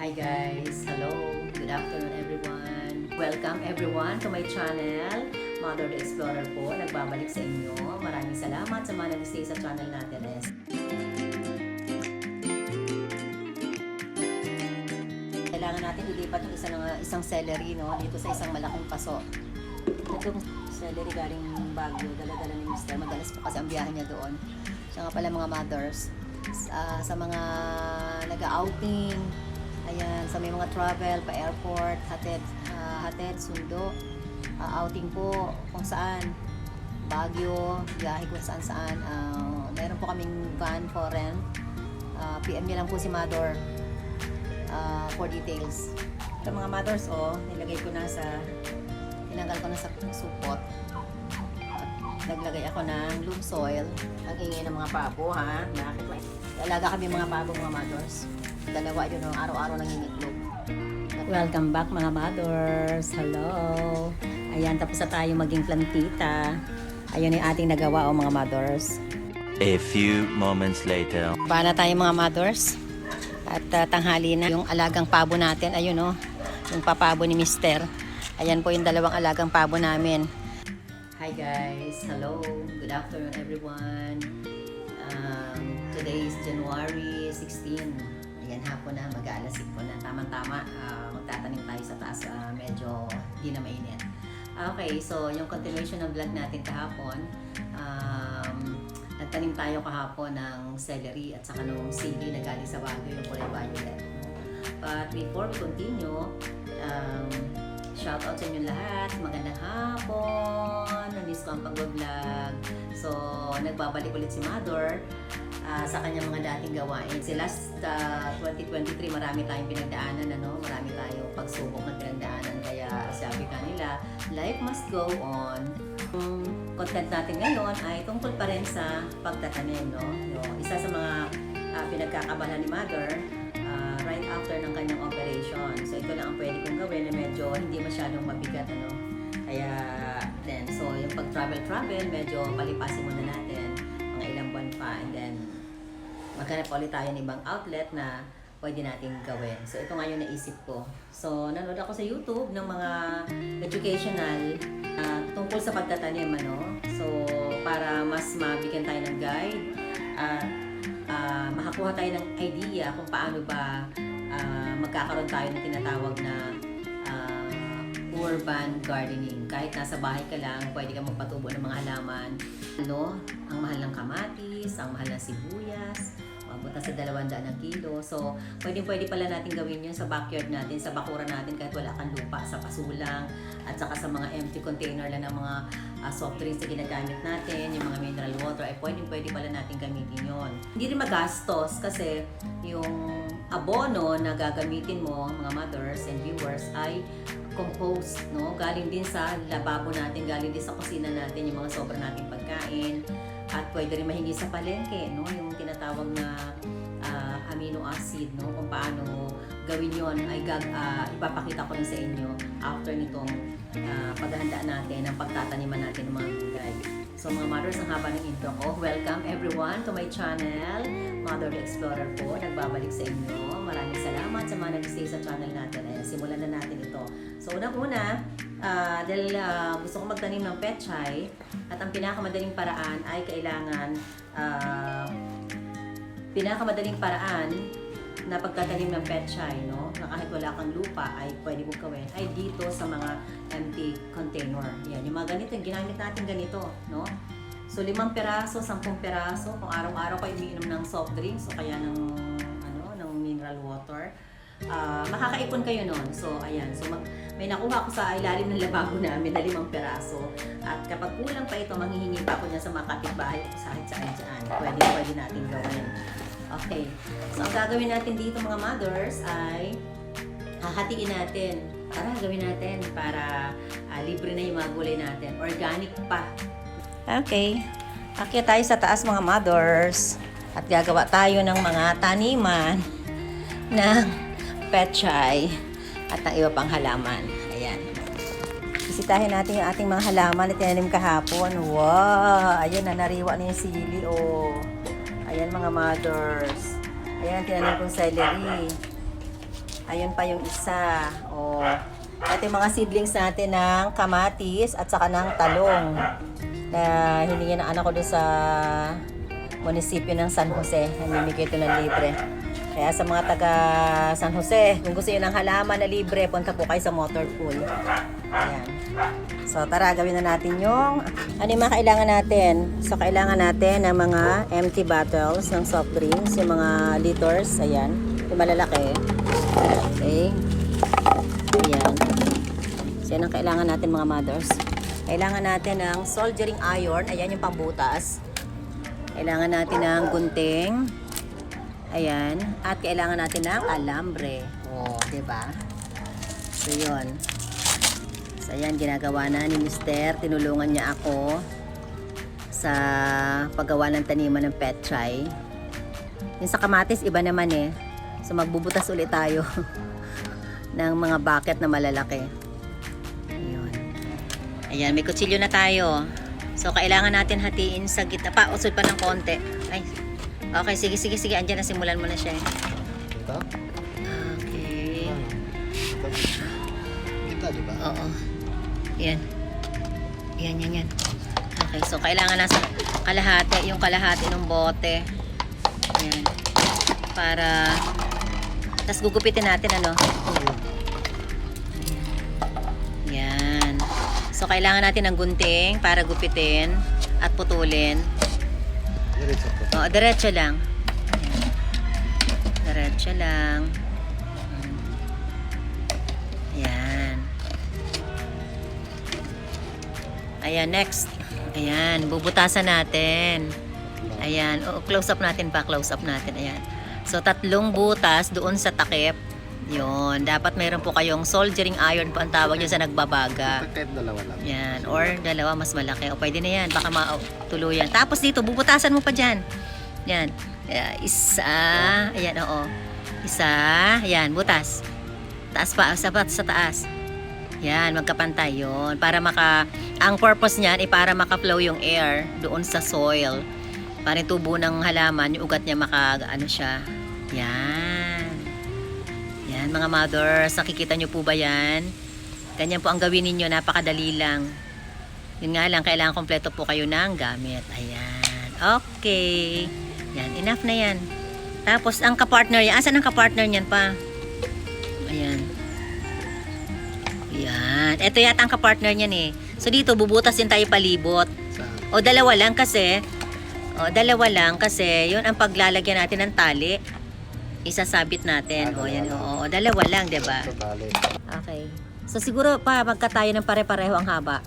Hi guys! Hello! Good afternoon everyone! Welcome everyone to my channel, Mother the Explorer po. Nagbabalik sa inyo. Maraming salamat sa mga nag-stay sa channel natin. Kailangan natin ilipat yung isang celery dito sa isang malaking paso. Itong celery galing Baguio, dala-dala ni Mr. Madalas po kasi ang biyahe niya doon. Siya nga pala mga mothers. Sa mga nag-outing, ayan, sa may mga travel, pa-airport, hatid, sundo, outing po, kung saan, Baguio, biyahe kung saan-saan. Meron po kaming van for rent. PM niya lang po si Mother for details. Ito mga mothers, tinanggal ko na sa supot. Naglagay ako ng loom soil. Ang ingay ng mga pabo, ha? Bakit may alaga kami mga pabo, mga mothers. Dalawa yun, araw-araw nangingitlog. Welcome back mga mothers. Hello. Ayan, tapos na tayo maging plantita. Ayun yung ating nagawa, mga mothers. A few moments later. Bana tayo mga mothers. At tanghali na yung alagang pabo natin. Ayun, yung papabo ni Mister. Ayan po yung dalawang alagang pabo namin. Hi guys! Hello! Good afternoon everyone! Today is January 16. Ayan, hapon na, mag-aalas 5 na. Tama-tama, magtatanim tayo sa taas. Medyo di na mainit. Okay, so yung continuation ng vlog natin kahapon, nagtanim tayo kahapon ng celery at saka ng sili na galing sa Baguio, yung kulay violet. But before we continue, shout out sa inyo lahat. Magandang hapon. Namiss ko ang pag-vlog. So, nagbabalik ulit si Mother sa kanyang mga dating gawain. Si last 2023, marami tayong pinagdaanan, marami tayong pagsubok na pinagdaanan. Kaya sabi ka nila, life must go on. Yung content natin ngayon ay tungkol pa rin sa pagtatanim. Isa sa mga pinagkakabalan ni Mother right after ng kanyang operation. So, ito lang ang pwede kong gawin na medyo hindi masyadong mabigat, Kaya, then, so, yung pag-travel, medyo palipasin muna natin mga ilang buwan pa. And then, maghanap ulit tayo ng ibang outlet na pwede natin gawin. So, ito nga yung naisip ko. So, nanood ako sa YouTube ng mga educational tungkol sa pagtatanim, So, para mas mabigyan tayo ng guide at makakuha tayo ng idea kung paano ba magkakaroon tayo ng tinatawag na urban gardening. Kahit nasa bahay ka lang, pwede kang magpatubo ng mga halaman. Ang mahal ng kamatis, ang mahal ng sibuyas, mabot na sa 200 na kilo. So, pwede pala natin gawin yun sa backyard natin, sa bakuran natin kahit wala kang lupa, sa pasulang, at saka sa mga empty container lang ng mga soft drinks na ginagamit natin, yung mga mineral water, ay pwede pala natin gamitin yon. Hindi rin magastos kasi yung abono na gagamitin mo, mga mothers and viewers, ay compost, galing din sa lababo natin, galing din sa kusina natin, yung mga sobra nating pagkain, at pwede rin mahingi sa palengke, yung tinatawag na amino acid, kung paano gawin yon ay ipapakita ko rin sa inyo after nitong paghahandaan natin ng pagtataniman natin ng mga gulay. So mga mothers, ang haba ng intro ko. Welcome everyone to my channel, Mother the Explorer po. Nagbabalik sa inyo. Maraming salamat sa mga nag-stay sa channel natin. Simulan na natin ito. So unang-una, dahil gusto ko magtanim ng pechay, at ang pinakamadaling paraan ay pinakamadaling paraan na pagtatanim ng pechay, na kahit wala kang lupa ay pwede mong gawin, ay dito sa mga empty container. Yan, yung mga ganito, yung ginamit natin ganito, So 5 peraso, 10 peraso, kung araw-araw kayo umiinom ng soft drinks o kaya ng mineral water, makakaipon kayo nun. So ayan, so may nakuha ko sa ilalim ng lababo namin na 5 peraso. At kapag kulang pa ito, manghihingi pa ako niya sa mga kapitbahay o saan dyan. Pwede natin gawin. Okay. So, ang gagawin natin dito mga mothers ay hahatiin natin. Tara, gawin natin para libre na yung mga gulay natin. Organic pa. Okay. Akyat tayo sa taas mga mothers. At gagawa tayo ng mga taniman ng pechay at ng iba pang halaman. Ayan. Bisitahin natin yung ating mga halaman na tinanim kahapon. Wow! Ayan, nariwa na yung sili. Ayan mga mothers. Ayan, tinanim kong celery. Ayun pa yung isa. O, ito yung mga seedlings natin ng kamatis at saka ng talong na hiningi ng anak ko doon sa munisipyo ng San Jose. Namimigay ito ng libre. Kaya sa mga taga San Jose, kung gusto nyo ng halaman na libre, punta po kayo sa motor pool. Ayan. So, tara, gawin na natin yung ano yung mga kailangan natin. So, kailangan natin ng mga empty bottles ng soft drinks, yung mga liters. Ayan. Yung malalaki. Okay. Ayan. So, yan ang kailangan natin mga mothers. Kailangan natin ng soldering iron. Ayan yung pambutas. Kailangan natin ng gunting. Ayan. At kailangan natin ng alambre. O, diba? So, yun. So, ayan, ginagawa na ni Mister. Tinulungan niya ako sa paggawa ng taniman ng petchay. Yung sa kamatis, iba naman eh. So, magbubutas ulit tayo ng mga bucket na malalaki. Ayun. Ayan, may kutsilyo na tayo. So, kailangan natin hatiin sa gitna. Usod pa ng konti. Ay, okay, sige. Andiyan na, simulan mo na siya. Ito? Okay. Kita, di ba? Oo. Yan. Yan. Okay, so kailangan nasa kalahati, yung kalahati ng bote. Yan. Para, tas gugupitin natin, ano? Yan. So, kailangan natin ng gunting para gupitin at putulin. Diretso po. Oo, diretso lang. Yan. Diretso lang. Ayan. Ayan, next. Ayan, bubutasan natin. Ayan, close up natin pa, Ayan. So, 3 butas doon sa takip. Yun, dapat mayroon po kayong soldering iron po ang tawag nyo sa nagbabaga. Kahit dalawa lang. Yan, or dalawa mas malaki. O pwede na yan, baka matuluyan. Tapos dito, bubutasan mo pa dyan. Yan, isa, ayan, oo. Isa, yan, butas. Taas pa, sapat sa taas. Yan, magkapantay yun. Para ang purpose niyan ay para maka-flow yung air doon sa soil. Para yung tubo ng halaman, yung ugat niya ano siya. Yan. Yan, mga mothers, nakikita nyo po ba yan? Ganyan po ang gawin ninyo, napakadali lang. Yun nga lang, kailangan kompleto po kayo ng gamit. Ayan. Okay. Yan, enough na yan. Tapos, ang kapartner yan, asan ang kapartner niyan pa? Ayan. Yan. Ito yata ang kapartner niyan eh. So, dito, bubutas din tayo palibot. O, dalawa lang kasi, yun ang paglalagyan natin ng tali. Isasabit natin. O, yan. O, dalawa lang, diba? Okay. So, siguro pa magka tayo ng pare-pareho ang haba.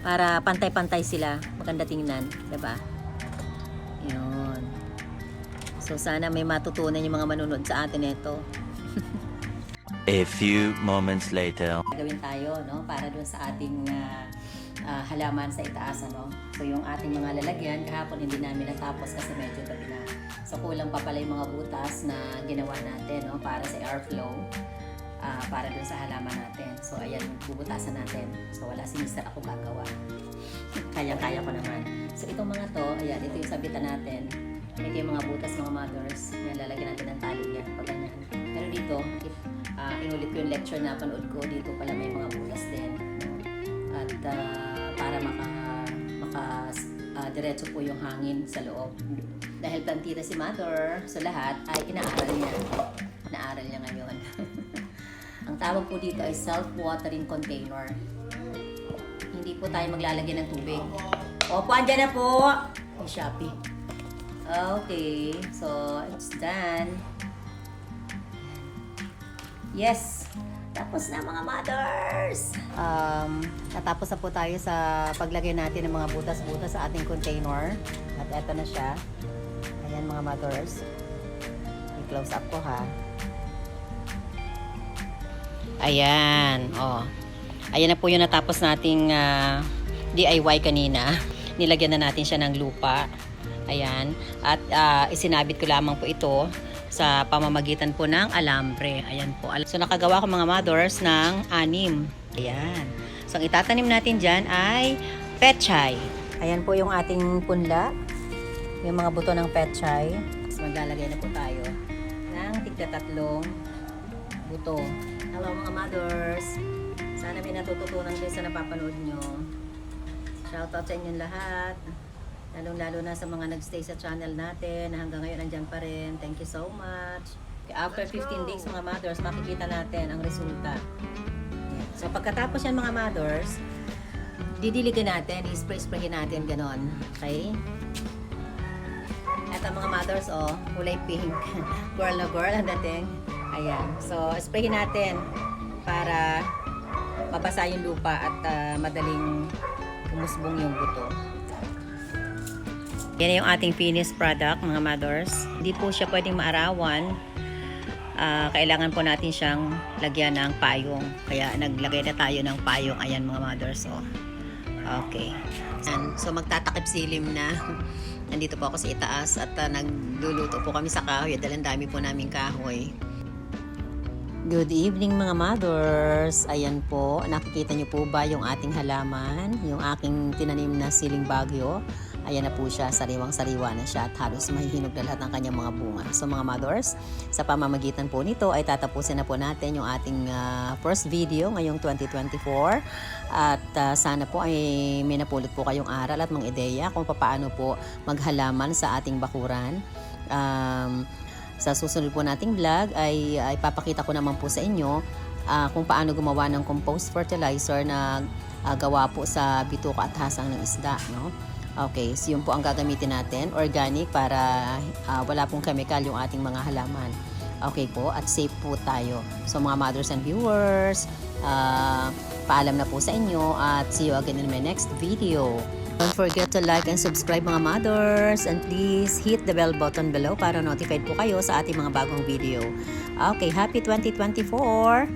Para pantay-pantay sila. Maganda tingnan. Diba? Yun. So, sana may matutunan yung mga manunod sa atin ito. A few moments later. Gawin tayo, no? Para dun sa ating halaman sa itaas, ano? So, yung ating mga lalagyan, kahapon hindi namin natapos kasi medyo gabi na. So, kulang pa pala yung mga butas na ginawa natin, no? Para sa airflow, para dun sa halaman natin. So, ayan, bubutasan natin. So, wala si Mister, ako gagawa. Kaya-kaya ko naman. So, itong mga to, ayan, ito yung sabitan natin. Ito yung mga butas, mga mothers. Yan, lalagyan natin ng tali yan, pag ganyan. Pero dito, inulit ko yung lecture na panood ko, dito pala may mga butas din. No? At para diretso po yung hangin sa loob. Dahil plantita si Mother, so lahat ay inaaral niya. Inaaral niya ngayon. Ang tawag po dito ay self-watering container. Hindi po tayo maglalagyan ng tubig. Opo, andyan na po! Ay, Shopee. Okay, so it's done. Yes! Tapos na mga mothers! Natapos na po tayo sa paglagay natin ng mga butas-butas sa ating container. At eto na siya. Ayan mga mothers. I-close up ko ha. Ayan. Oh. Ayan na po yung natapos nating DIY kanina. Nilagyan na natin siya ng lupa. Ayan. At isinabit ko lamang po ito sa pamamagitan po ng alambre. Ayan po. So, nakagawa ko mga mothers ng 6. Ayan. So, ang itatanim natin dyan ay petchay. Ayan po yung ating punla. Yung mga buto ng petchay. So, maglalagay na po tayo ng tigta-3 buto. Hello mga mothers! Sana may natututunan kayo sa napapanood nyo. Shoutout sa inyong lahat. Lalong-lalo na sa mga nagstay sa channel natin na hanggang ngayon andyan pa rin. Thank you so much. After 15 days mga mothers, makikita natin ang resulta. Yan. So pagkatapos yan mga mothers, didiligan natin, i-spray-sprayin natin ganon. Okay? At ang mga mothers, oh, kulay pink. Girl na girl ang dating. Ayan. So, sprayin natin para mabasa yung lupa at madaling umusbong yung buto. Yan yung ating finished product, mga mothers. Hindi po siya pwedeng maarawan. Kailangan po natin siyang lagyan ng payong. Kaya naglagay na tayo ng payong. Ayan mga mothers, oh. Okay. And, so, magtatakip silim na. Nandito po ako sa itaas at nagluluto po kami sa kahoy. Dahil ang dami po namin kahoy. Good evening mga mothers. Ayan po, nakikita niyo po ba yung ating halaman? Yung aking tinanim na siling bagyo. Ayan na po siya, sariwang-sariwa na siya at halos mahihinog na lahat ng kanyang mga bunga. So mga mothers, sa pamamagitan po nito ay tatapusin na po natin yung ating first video ngayong 2024. At sana po ay may napulot po kayong aral at mga ideya kung paano po maghalaman sa ating bakuran. Sa susunod po nating vlog ay papakita ko naman po sa inyo kung paano gumawa ng compost fertilizer na gawa po sa bituka at hasang ng isda, no? Okay, so yun po ang gagamitin natin, organic, para wala pong chemical yung ating mga halaman. Okay po, at safe po tayo. So mga mothers and viewers, paalam na po sa inyo at see you again in my next video. Don't forget to like and subscribe mga mothers, and please hit the bell button below para notified po kayo sa ating mga bagong video. Okay, happy 2024!